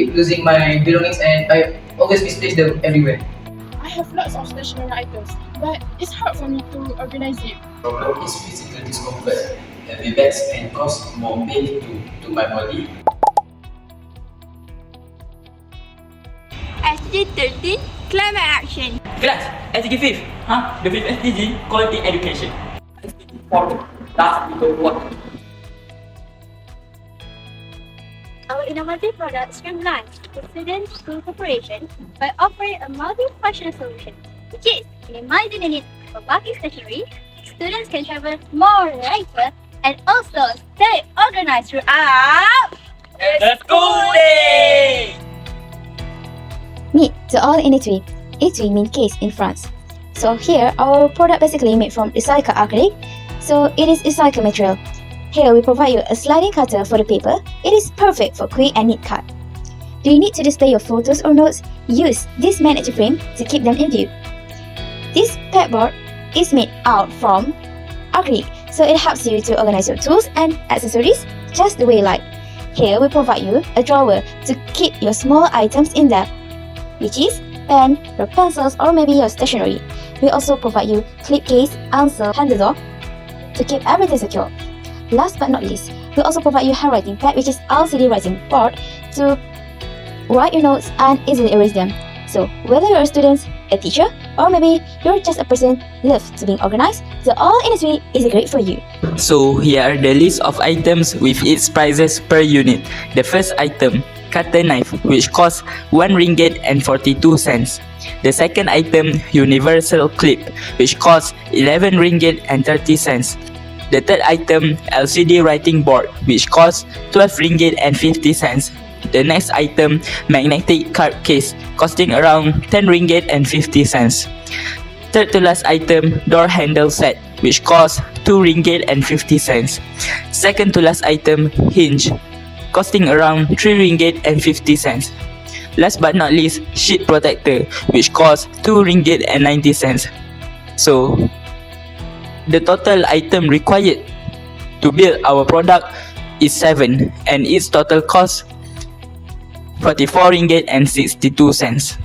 keep losing my belongings and I always misplace them everywhere. I have lots of stationery items, but it's hard for me to organize it. Problem is physical discomfort. Heavy bags can cause more pain to my body. SDG 13, climate action. Class, SDG 5th. The 5th SDG, quality education. SDG 4, last little water. Our innovative product streamlines the student-school cooperation by offering a multi-functional solution, which is minimizing the need for bulky stationery. Students can travel more lighter and also stay organized throughout The school day! Meet to all in Italy. Italy means case in France. So here, our product basically made from recycled acrylic. So it is recycled material. Here we provide you a sliding cutter for the paper. It is perfect for quick and neat cut. Do you need to display your photos or notes? Use this magnetic frame to keep them in view. This pegboard is made out from acrylic, so it helps you to organize your tools and accessories just the way you like. Here we provide you a drawer to keep your small items in there, which is pen, your pencils, or maybe your stationery. We also provide you clip case, answer, handle to keep everything secure. Last but not least, we also provide you handwriting pad, which is LCD writing board to write your notes and easily erase them. So whether you're a student, a teacher, or maybe you're just a person love to being organized, the all industry is great for you. So here are the list of items with its prices per unit. The first item, cutter knife, which costs 1 ringgit and 42 cents. The second item, universal clip, which costs 11 ringgit and 30 cents. The third item, LCD writing board, which costs 12 ringgit and 50 cents. The next item, magnetic card case, costing around 10 ringgit and 50 cents. Third to last item, door handle set, which costs 2 ringgit and 50 cents. Second to last item, hinge, costing around 3 ringgit and 50 cents. Last but not least, sheet protector, which costs 2 ringgit and 90 cents. So, the total item required to build our product is 7 and its total cost 44 ringgit and 62 cents.